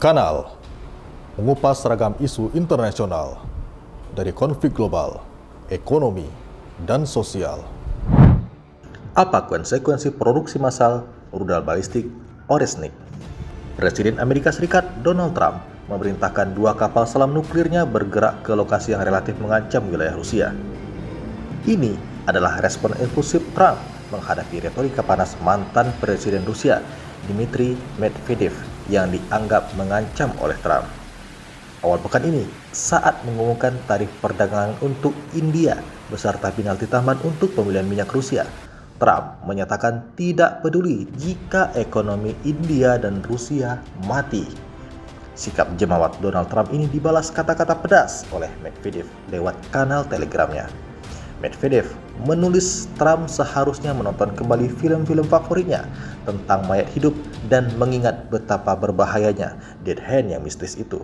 Kanal mengupas ragam isu internasional dari konflik global, ekonomi, dan sosial. Apa konsekuensi produksi massal rudal balistik Oresnik? Presiden Amerika Serikat Donald Trump memerintahkan 2 kapal selam nuklirnya bergerak ke lokasi yang relatif mengancam wilayah Rusia. Ini adalah respon impulsif Trump menghadapi retorika panas mantan Presiden Rusia Dmitry Medvedev yang dianggap mengancam oleh Trump. Awal pekan ini, saat mengumumkan tarif perdagangan untuk India beserta penalti tambahan untuk pembelian minyak Rusia, Trump menyatakan tidak peduli jika ekonomi India dan Rusia mati. Sikap jemawat Donald Trump ini dibalas kata-kata pedas oleh Medvedev lewat kanal Telegramnya. Medvedev menulis Trump seharusnya menonton kembali film-film favoritnya tentang mayat hidup dan mengingat betapa berbahayanya dead hand yang mistis itu.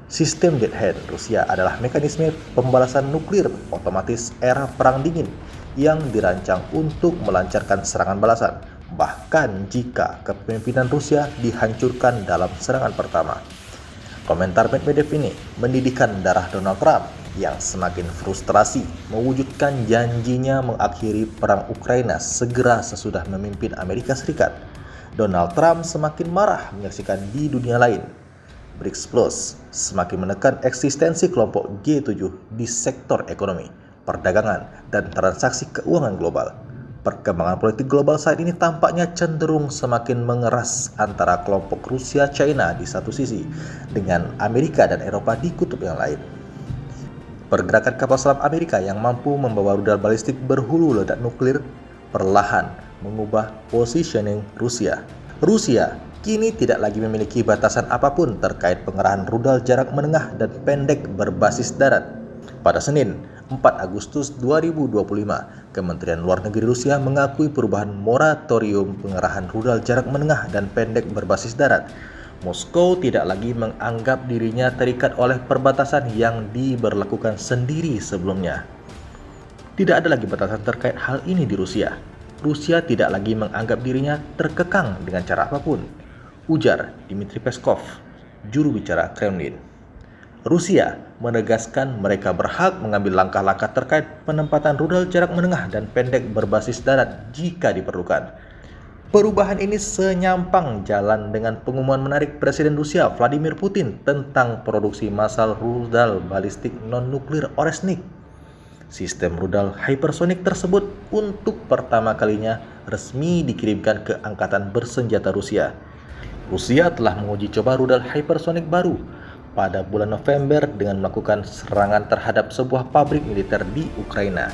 Sistem dead hand Rusia adalah mekanisme pembalasan nuklir otomatis era Perang Dingin yang dirancang untuk melancarkan serangan balasan, bahkan jika kepemimpinan Rusia dihancurkan dalam serangan pertama. Komentar Medvedev ini mendidihkan darah Donald Trump yang semakin frustrasi mewujudkan janjinya mengakhiri perang Ukraina segera sesudah memimpin Amerika Serikat. Donald Trump semakin marah menyaksikan di dunia lain. BRICS Plus semakin menekan eksistensi kelompok G7 di sektor ekonomi, perdagangan, dan transaksi keuangan global. Perkembangan politik global saat ini tampaknya cenderung semakin mengeras antara kelompok Rusia-China di satu sisi dengan Amerika dan Eropa di kutub yang lain. Pergerakan kapal selam Amerika yang mampu membawa rudal balistik berhulu ledak nuklir perlahan mengubah positioning Rusia. Rusia kini tidak lagi memiliki batasan apapun terkait pengerahan rudal jarak menengah dan pendek berbasis darat. Pada Senin, 4 Agustus 2025, Kementerian Luar Negeri Rusia mengakui perubahan moratorium pengerahan rudal jarak menengah dan pendek berbasis darat. Moskow tidak lagi menganggap dirinya terikat oleh perbatasan yang diberlakukan sendiri sebelumnya. Tidak ada lagi batasan terkait hal ini di Rusia. Rusia tidak lagi menganggap dirinya terkekang dengan cara apapun, ujar Dmitry Peskov, juru bicara Kremlin. Rusia menegaskan mereka berhak mengambil langkah-langkah terkait penempatan rudal jarak menengah dan pendek berbasis darat jika diperlukan. Perubahan ini senyampang jalan dengan pengumuman menarik Presiden Rusia Vladimir Putin tentang produksi massal rudal balistik non-nuklir Oresnik. Sistem rudal hypersonic tersebut untuk pertama kalinya resmi dikirimkan ke Angkatan Bersenjata Rusia. Rusia telah menguji coba rudal hypersonic baru pada bulan November dengan melakukan serangan terhadap sebuah pabrik militer di Ukraina.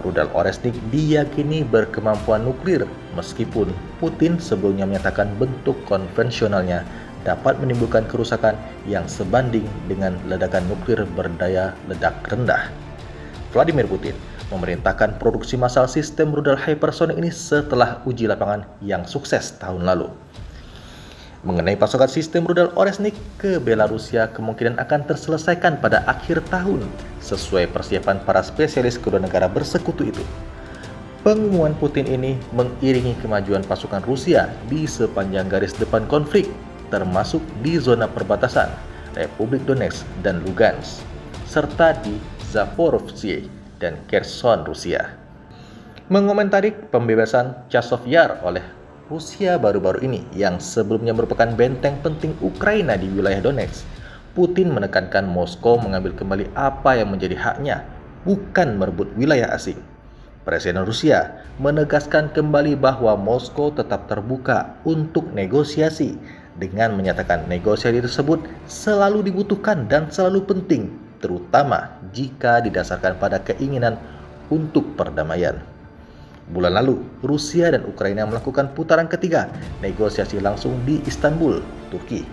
Rudal Oresnik diyakini berkemampuan nuklir, meskipun Putin sebelumnya menyatakan bentuk konvensionalnya dapat menimbulkan kerusakan yang sebanding dengan ledakan nuklir berdaya ledak rendah. Vladimir Putin memerintahkan produksi massal sistem rudal hypersonic ini setelah uji lapangan yang sukses tahun lalu. Mengenai pasokan sistem rudal Oresnik ke Belarusia kemungkinan akan terselesaikan pada akhir tahun sesuai persiapan para spesialis kedua negara bersekutu itu. Pengumuman Putin ini mengiringi kemajuan pasukan Rusia di sepanjang garis depan konflik, termasuk di zona perbatasan Republik Donetsk dan Lugansk, serta di Zaporizhzhia dan Kherson, Rusia. Mengomentari pembebasan Chasiv Yar oleh Rusia baru-baru ini yang sebelumnya merupakan benteng penting Ukraina di wilayah Donetsk, Putin menekankan Moskow mengambil kembali apa yang menjadi haknya, bukan merebut wilayah asing. Presiden Rusia menegaskan kembali bahwa Moskow tetap terbuka untuk negosiasi dengan menyatakan negosiasi tersebut selalu dibutuhkan dan selalu penting, terutama jika didasarkan pada keinginan untuk perdamaian. Bulan lalu, Rusia dan Ukraina melakukan putaran ketiga negosiasi langsung di Istanbul, Turki.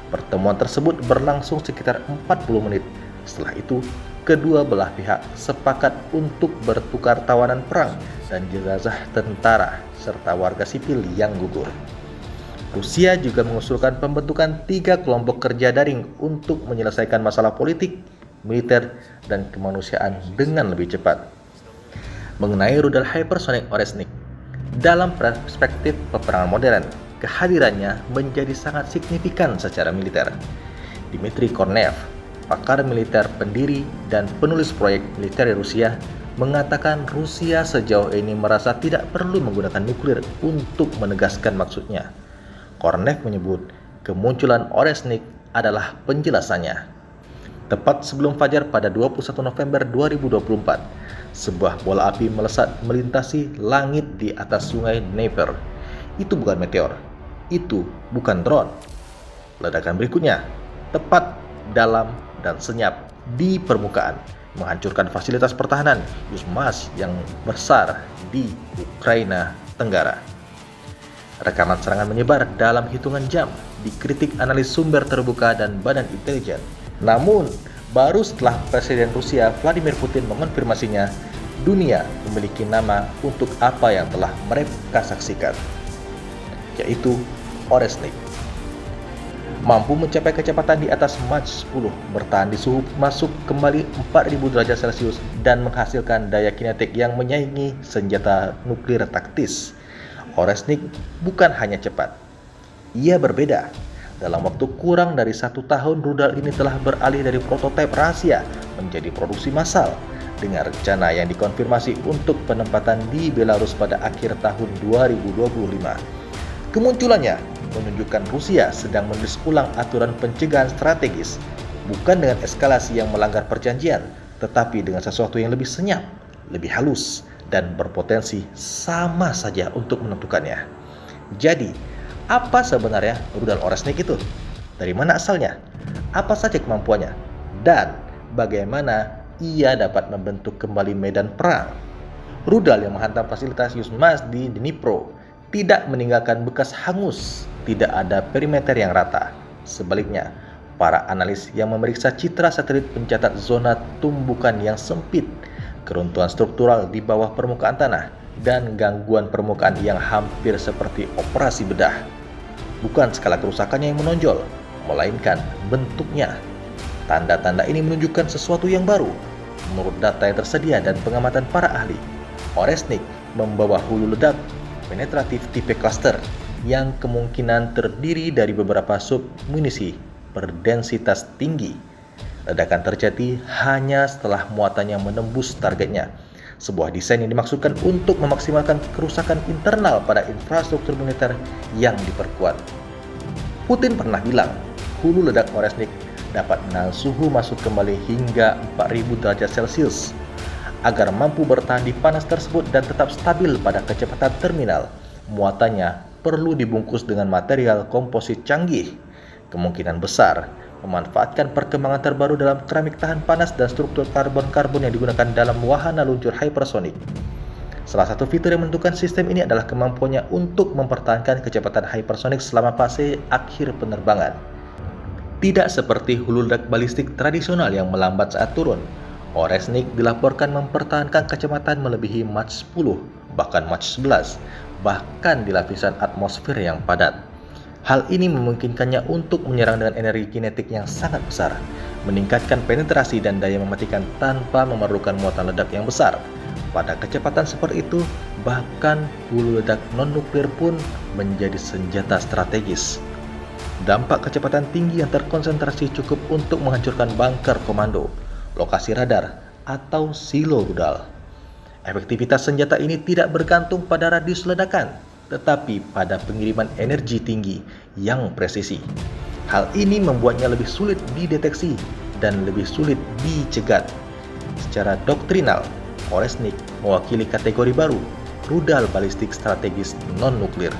Pertemuan tersebut berlangsung sekitar 40 menit. Setelah itu, kedua belah pihak sepakat untuk bertukar tawanan perang dan jenazah tentara serta warga sipil yang gugur. Rusia juga mengusulkan pembentukan 3 kelompok kerja daring untuk menyelesaikan masalah politik, militer, dan kemanusiaan dengan lebih cepat. Mengenai rudal hypersonic Oresnik, dalam perspektif peperangan modern, kehadirannya menjadi sangat signifikan secara militer. Dmitry Kornev, pakar militer pendiri dan penulis proyek militer Rusia, mengatakan Rusia sejauh ini merasa tidak perlu menggunakan nuklir untuk menegaskan maksudnya. Kornev menyebut kemunculan Oresnik adalah penjelasannya. Tepat sebelum fajar pada 21 November 2024, sebuah bola api melesat melintasi langit di atas sungai Dnieper. Itu bukan meteor, itu bukan drone. Ledakan berikutnya tepat dalam dan senyap di permukaan, menghancurkan fasilitas pertahanan Yuzmas yang besar di Ukraina Tenggara. Rekaman serangan menyebar dalam hitungan jam, dikritik analis sumber terbuka dan badan intelijen. Namun, baru setelah Presiden Rusia Vladimir Putin mengonfirmasinya, dunia memiliki nama untuk apa yang telah mereka saksikan, yaitu Oresnik. Mampu mencapai kecepatan di atas Mach 10, bertahan di suhu masuk kembali 4000 derajat Celcius dan menghasilkan daya kinetik yang menyaingi senjata nuklir taktis. Oresnik bukan hanya cepat, ia berbeda. Dalam waktu kurang dari 1 tahun, rudal ini telah beralih dari prototipe rahasia menjadi produksi massal dengan rencana yang dikonfirmasi untuk penempatan di Belarus pada akhir tahun 2025. Kemunculannya menunjukkan Rusia sedang menulis ulang aturan pencegahan strategis, bukan dengan eskalasi yang melanggar perjanjian, tetapi dengan sesuatu yang lebih senyap, lebih halus, dan berpotensi sama saja untuk menentukannya. Jadi, apa sebenarnya rudal Oresnik itu? Dari mana asalnya? Apa saja kemampuannya? Dan bagaimana ia dapat membentuk kembali medan perang? Rudal yang menghantam fasilitas Yuzmas di Dnipro tidak meninggalkan bekas hangus, tidak ada perimeter yang rata. Sebaliknya, para analis yang memeriksa citra satelit mencatat zona tumbukan yang sempit, keruntuhan struktural di bawah permukaan tanah, dan gangguan permukaan yang hampir seperti operasi bedah. Bukan skala kerusakannya yang menonjol, melainkan bentuknya. Tanda-tanda ini menunjukkan sesuatu yang baru. Menurut data yang tersedia dan pengamatan para ahli, Oresnik membawa hulu ledak penetratif tipe cluster yang kemungkinan terdiri dari beberapa sub munisi berdensitas tinggi. Ledakan terjadi hanya setelah muatannya menembus targetnya. Sebuah desain yang dimaksudkan untuk memaksimalkan kerusakan internal pada infrastruktur militer yang diperkuat. Putin pernah bilang, hulu ledak Oresnik dapat menahan suhu masuk kembali hingga 4000 derajat Celcius. Agar mampu bertahan di panas tersebut dan tetap stabil pada kecepatan terminal, muatannya perlu dibungkus dengan material komposit canggih. Kemungkinan besar memanfaatkan perkembangan terbaru dalam keramik tahan panas dan struktur karbon-karbon yang digunakan dalam wahana luncur hypersonik. Salah satu fitur yang menentukan sistem ini adalah kemampuannya untuk mempertahankan kecepatan hypersonik selama fase akhir penerbangan. Tidak seperti hulu ledak balistik tradisional yang melambat saat turun, Oresnik dilaporkan mempertahankan kecepatan melebihi Mach 10, bahkan Mach 11, bahkan di lapisan atmosfer yang padat. Hal ini memungkinkannya untuk menyerang dengan energi kinetik yang sangat besar, meningkatkan penetrasi dan daya mematikan tanpa memerlukan muatan ledak yang besar. Pada kecepatan seperti itu, bahkan hulu ledak non-nuklir pun menjadi senjata strategis. Dampak kecepatan tinggi yang terkonsentrasi cukup untuk menghancurkan bunker komando, lokasi radar, atau silo rudal. Efektivitas senjata ini tidak bergantung pada radius ledakan, tetapi pada pengiriman energi tinggi yang presisi. Hal ini membuatnya lebih sulit dideteksi dan lebih sulit dicegat. Secara doktrinal, Oresnik mewakili kategori baru, rudal balistik strategis non-nuklir.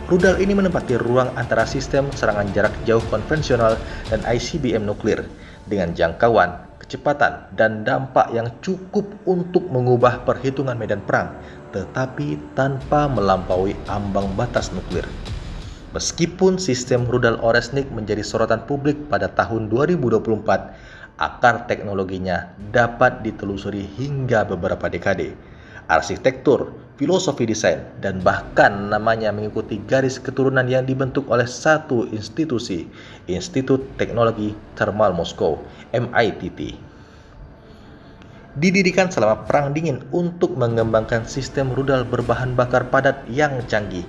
Rudal ini menempati ruang antara sistem serangan jarak jauh konvensional dan ICBM nuklir dengan jangkauan, kecepatan, dan dampak yang cukup untuk mengubah perhitungan medan perang, tetapi tanpa melampaui ambang batas nuklir. Meskipun sistem rudal Oresnik menjadi sorotan publik pada tahun 2024, akar teknologinya dapat ditelusuri hingga beberapa dekade. Arsitektur, filosofi desain, dan bahkan namanya mengikuti garis keturunan yang dibentuk oleh satu institusi, Institut Teknologi Thermal Moskow, MITT. Didirikan selama Perang Dingin untuk mengembangkan sistem rudal berbahan bakar padat yang canggih,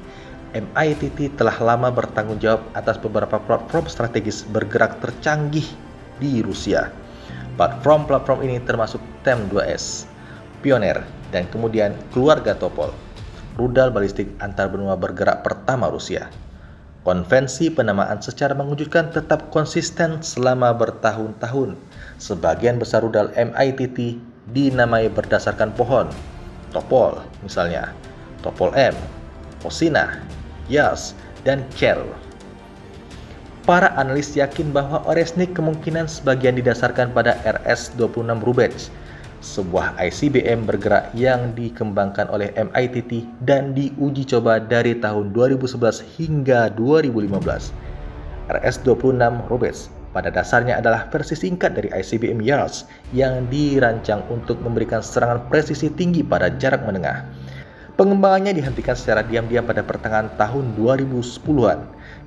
MITT telah lama bertanggung jawab atas beberapa platform strategis bergerak tercanggih di Rusia. Platform ini termasuk TEM-2S, Pioneer, dan kemudian keluarga Topol, rudal balistik antarbenua bergerak pertama Rusia. Konvensi penamaan secara mengejutkan tetap konsisten selama bertahun-tahun. Sebagian besar rudal MITT dinamai berdasarkan pohon, Topol misalnya, Topol M, Osina, Yas, dan Kel. Para analis yakin bahwa Oresnik kemungkinan sebagian didasarkan pada RS-26 Rubets, sebuah ICBM bergerak yang dikembangkan oleh MITT dan diuji coba dari tahun 2011 hingga 2015. RS-26 Rubets pada dasarnya adalah versi singkat dari ICBM Yars yang dirancang untuk memberikan serangan presisi tinggi pada jarak menengah. Pengembangannya dihentikan secara diam-diam pada pertengahan tahun 2010-an,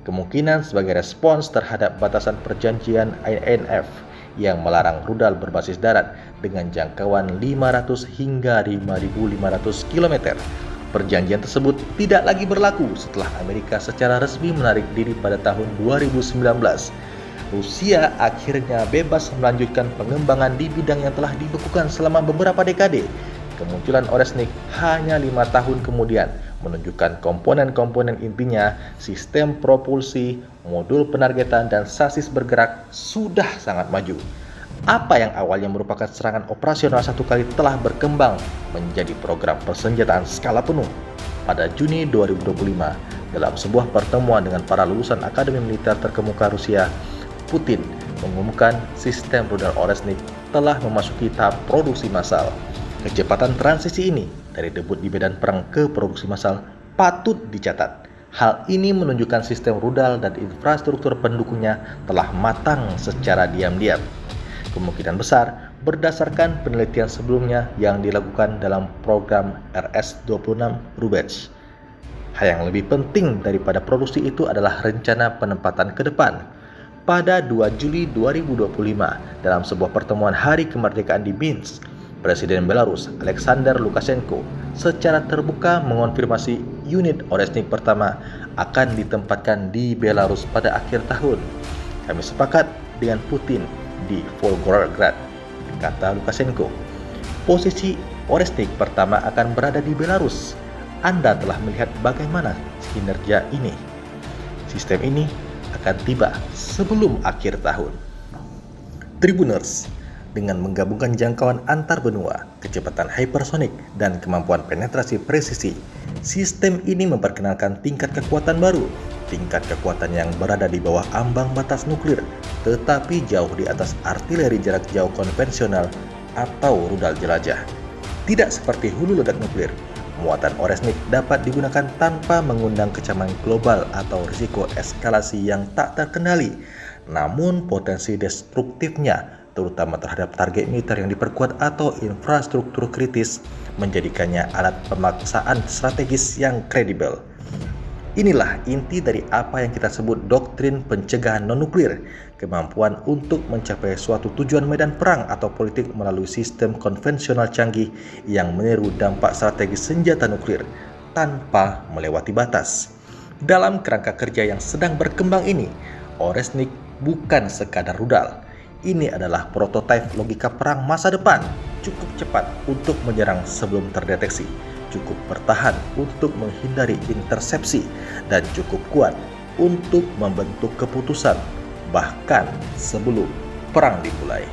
kemungkinan sebagai respons terhadap batasan perjanjian INF yang melarang rudal berbasis darat dengan jangkauan 500 hingga 5.500 km. Perjanjian tersebut tidak lagi berlaku setelah Amerika secara resmi menarik diri pada tahun 2019. Rusia akhirnya bebas melanjutkan pengembangan di bidang yang telah dibekukan selama beberapa dekade. Kemunculan Oresnik hanya 5 tahun kemudian menunjukkan komponen-komponen intinya, sistem propulsi, modul penargetan, dan sasis bergerak sudah sangat maju. Apa yang awalnya merupakan serangan operasional satu kali telah berkembang menjadi program persenjataan skala penuh. Pada Juni 2025, dalam sebuah pertemuan dengan para lulusan Akademi Militer terkemuka Rusia, Putin mengumumkan sistem rudal Oresnik telah memasuki tahap produksi massal. Kecepatan transisi ini dari debut di medan perang ke produksi massal patut dicatat. Hal ini menunjukkan sistem rudal dan infrastruktur pendukungnya telah matang secara diam-diam. Kemungkinan besar berdasarkan penelitian sebelumnya yang dilakukan dalam program RS-26 Rubets. Hal yang lebih penting daripada produksi itu adalah rencana penempatan ke depan. Pada 2 Juli 2025, dalam sebuah pertemuan Hari Kemerdekaan di Minsk, Presiden Belarus Alexander Lukashenko secara terbuka mengonfirmasi unit Oresnik pertama akan ditempatkan di Belarus pada akhir tahun. Kami sepakat dengan Putin di Volgograd, kata Lukashenko. Posisi Oresnik pertama akan berada di Belarus. Anda telah melihat bagaimana kinerja ini. Sistem ini akan tiba sebelum akhir tahun. Tribuners, dengan menggabungkan jangkauan antar benua, kecepatan hypersonik, dan kemampuan penetrasi presisi, sistem ini memperkenalkan tingkat kekuatan baru, tingkat kekuatan yang berada di bawah ambang batas nuklir, tetapi jauh di atas artileri jarak jauh konvensional atau rudal jelajah. Tidak seperti hulu ledak nuklir, muatan Oresnik dapat digunakan tanpa mengundang kecaman global atau risiko eskalasi yang tak terkendali. Namun potensi destruktifnya, terutama terhadap target militer yang diperkuat atau infrastruktur kritis, menjadikannya alat pemaksaan strategis yang kredibel. Inilah inti dari apa yang kita sebut doktrin pencegahan non-nuklir, kemampuan untuk mencapai suatu tujuan medan perang atau politik melalui sistem konvensional canggih yang meniru dampak strategis senjata nuklir tanpa melewati batas. Dalam kerangka kerja yang sedang berkembang ini, Oresnik bukan sekadar rudal. Ini adalah prototipe logika perang masa depan, cukup cepat untuk menyerang sebelum terdeteksi, cukup bertahan untuk menghindari intersepsi, dan cukup kuat untuk membentuk keputusan bahkan sebelum perang dimulai.